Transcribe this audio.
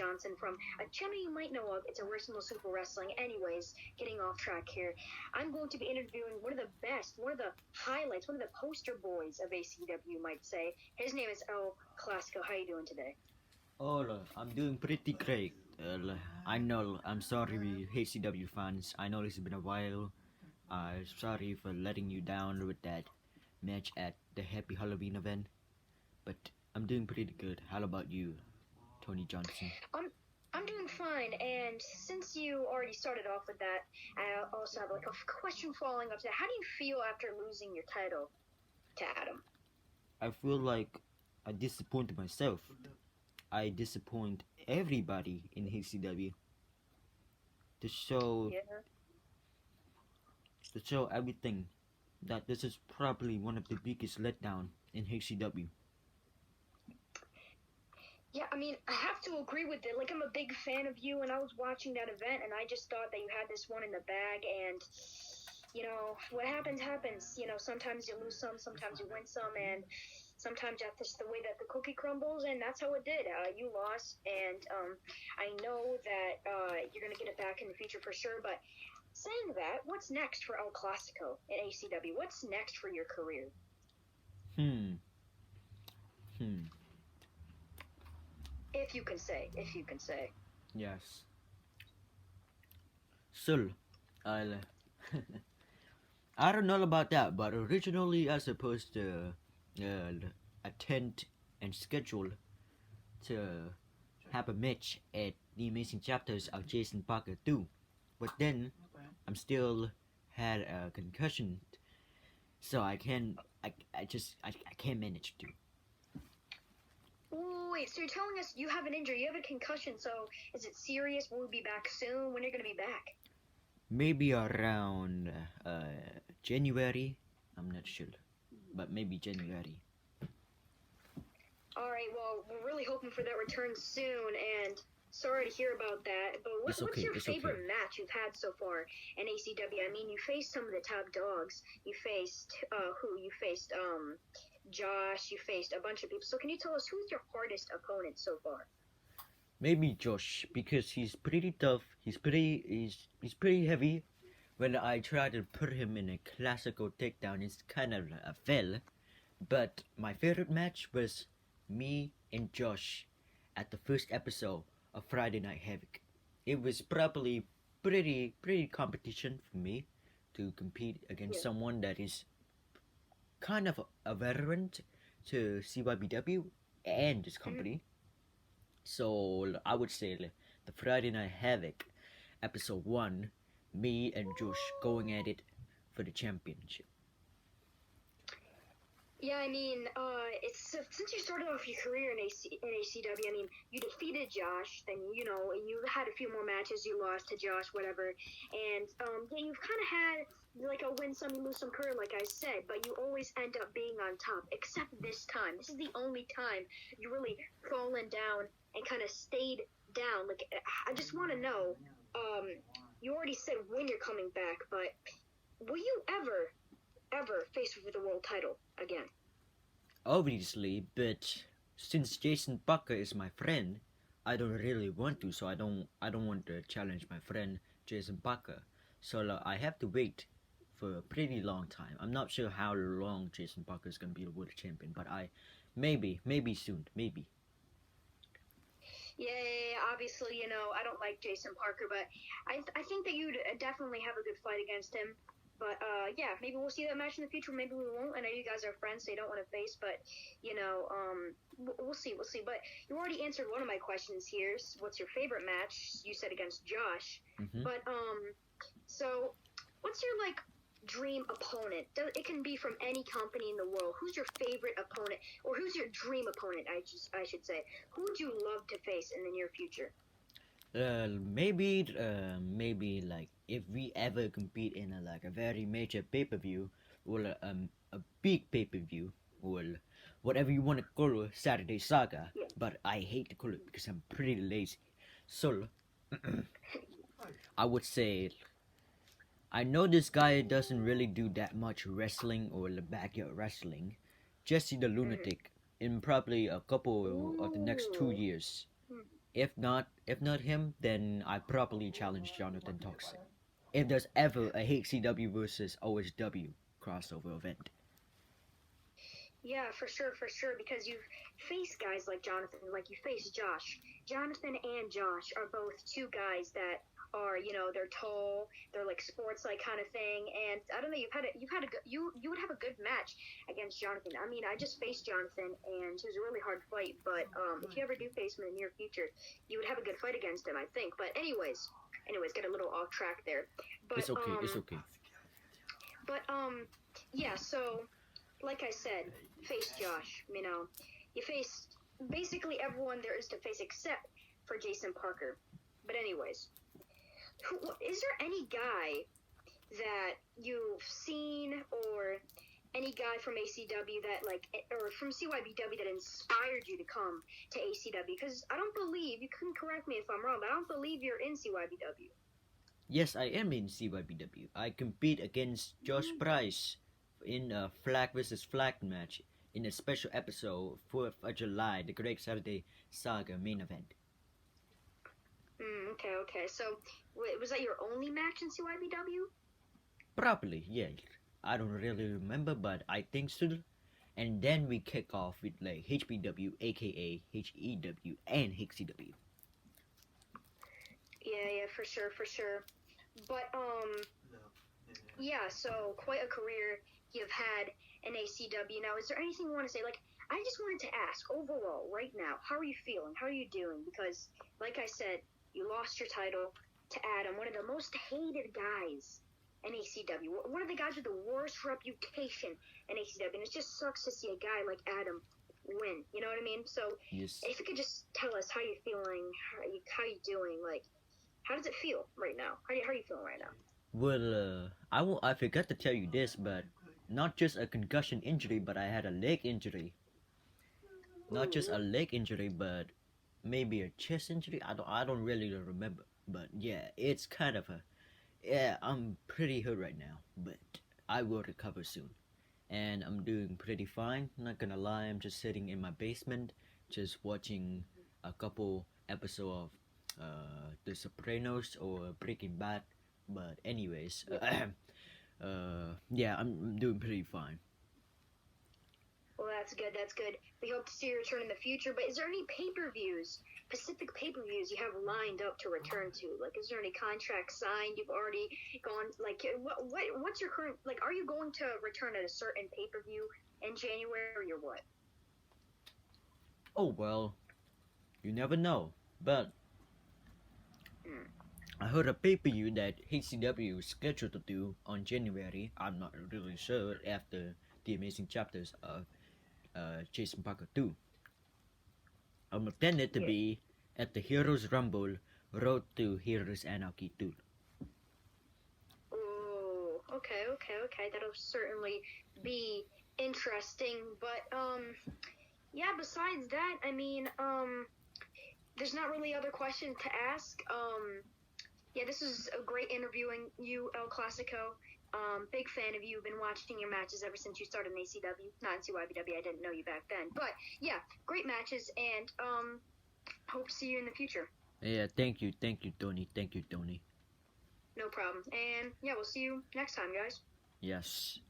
Johnson from a channel you might know of. It's Original Super Wrestling. Anyways, getting off track here. I'm going to be interviewing one of the best, one of the highlights, one of the poster boys of HCW, you might say. His name is El Clasico. How you doing today? Oh, I'm doing pretty great. I know, I'm sorry, HCW fans. I know it's been a while. Sorry for letting you down with that match at the Happy Halloween event. But I'm doing pretty good. How about you, Tony Johnson? I'm doing fine, and since you already started off with that, I also have like a question following up to that. How do you feel after losing your title to Adam? I feel like I disappointed myself. I disappoint everybody in HCW to show Yeah. to show everything that this is probably one of the biggest letdown in HCW. Yeah, I mean, I have to agree with it. Like, I'm a big fan of you, and I was watching that event, and I just thought that you had this one in the bag, and, you know, what happens, happens. You know, sometimes you lose some, sometimes you win some, and sometimes that's just the way that the cookie crumbles, and that's how it did. You lost, and I know that you're going to get it back in the future for sure, but saying that, what's next for El Clasico in ACW? What's next for your career? Hmm. Hmm. If you can say, if you can say. Yes. So, I'll. I don't know about that, but originally I was supposed to attend and schedule to have a match at the Amazing Chapters of Jason Parker 2, but then I'm still had a concussion, so I can't manage to. Wait, so you're telling us you have an injury, you have a concussion, so is it serious? Will we be back soon? When are you going to be back? Maybe around January. I'm not sure, but maybe January. Alright, well, we're really hoping for that return soon, and sorry to hear about that, but what's your favorite match you've had so far in ACW? I mean, you faced some of the top dogs. You faced, who? You faced, Josh, you faced a bunch of people. So can you tell us who's your hardest opponent so far? Maybe Josh, because he's pretty tough. He's pretty heavy. When I tried to put him in a classical takedown, it's kind of a fail. But my favorite match was me and Josh at the first episode of Friday Night Havoc. It was probably pretty competition for me to compete against someone that is kind of a veteran to CYBW and this company. So I would say the Friday Night Havoc episode 1, me and Josh going at it for the championship. Yeah, I mean, it's since you started off your career in ACW. I mean, you defeated Josh, then you know you had a few more matches. You lost to Josh, whatever, and yeah, you've kind of had like a win some, you lose some career, like I said, but you always end up being on top. Except this time, this is the only time you really fallen down and kind of stayed down. Like, I just want to know, you already said when you're coming back, but will you ever face for the world title again? Obviously, but since Jason Parker is my friend, I don't really want to. So I don't want to challenge my friend Jason Parker. So I have to wait for a pretty long time. I'm not sure how long Jason Parker is gonna be the world champion, but maybe soon, maybe. Yeah, obviously, you know, I don't like Jason Parker, but I think that you'd definitely have a good fight against him. But yeah, maybe we'll see that match in the future. Maybe we won't. I know you guys are friends, so you don't want to face. But you know, we'll see. We'll see. But you already answered one of my questions here. What's your favorite match? You said against Josh. Mm-hmm. But so what's your like dream opponent? It can be from any company in the world. Who's your favorite opponent, or who's your dream opponent? I should say. Who would you love to face in the near future? Maybe like if we ever compete in a very major pay-per-view or a big pay-per-view or whatever you want to call it, Saturday Saga. Yeah. But I hate to call it because I'm pretty lazy. So I would say I know this guy doesn't really do that much wrestling or the backyard wrestling. Jesse the Lunatic in probably a couple of the next 2 years. If not him, then I probably challenge Jonathan Toxic. If there's ever a HCW versus OSW crossover event. Yeah, for sure, because you've faced guys like Jonathan, like you faced Josh. Jonathan and Josh are both two guys that are, they're tall, they're like sports like kind of thing, and I don't know, you would have a good match against Jonathan. I mean, I just faced Jonathan, and it was a really hard fight, but if you ever do face him in the near future, you would have a good fight against him, I think. But anyways, get a little off track there. But It's okay. It's okay. But yeah. So, like I said, face Josh. You face basically everyone there is to face except for Jason Parker. But anyways, is there any guy that you've seen or any guy from ACW that or from CYBW that inspired you to come to ACW? Because I don't believe, you can correct me if I'm wrong, but I don't believe you're in CYBW. Yes, I am in CYBW. I compete against Josh Price in a flag versus flag match in a special episode 4th of July, the Great Saturday Saga main event. Okay. So, was that your only match in CYBW? Probably, yeah. I don't really remember, but I think so. And then we kick off with like HPW, aka HEW, and HCW. Yeah, for sure. But yeah. So quite a career you've had in ACW. Now, is there anything you want to say? I just wanted to ask overall, right now, how are you feeling? How are you doing? Because, like I said, you lost your title to Adam, one of the most hated guys in ACW, one of the guys with the worst reputation in ACW, and it just sucks to see a guy like Adam win. You know what I mean? So, yes. If you could just tell us how you're feeling, how you doing, how does it feel right now? How are you feeling right now? Well, I forgot to tell you this, but not just a concussion injury, but I had a leg injury. Not just a leg injury, but maybe a chest injury. I don't really remember, but yeah, it's kind of I'm pretty hurt right now, but I will recover soon, and I'm doing pretty fine. Not gonna lie, I'm just sitting in my basement, just watching a couple episodes of The Sopranos or Breaking Bad. But anyways, yeah, I'm doing pretty fine. Well, that's good. We hope to see your return in the future. But is there any pay-per-views, Pacific pay-per-views you have lined up to return to? Is there any contract signed? You've already gone. What's your current? Are you going to return at a certain pay-per-view in January or what? Oh well, you never know. But I heard a pay-per-view that HCW is scheduled to do on January. I'm not really sure after the amazing chapters of Jason Parker 2. I'm intended to be at the Heroes Rumble Road to Heroes Anarchy 2. Oh, okay. That'll certainly be interesting. But yeah. Besides that, there's not really other questions to ask. Yeah, this is a great interviewing you, El Clasico. Big fan of you. Been watching your matches ever since you started in ACW. Not in CYBW. I didn't know you back then. But yeah, great matches, and hope to see you in the future. Yeah, thank you, Tony. Thank you, Tony. No problem. And yeah, we'll see you next time, guys. Yes.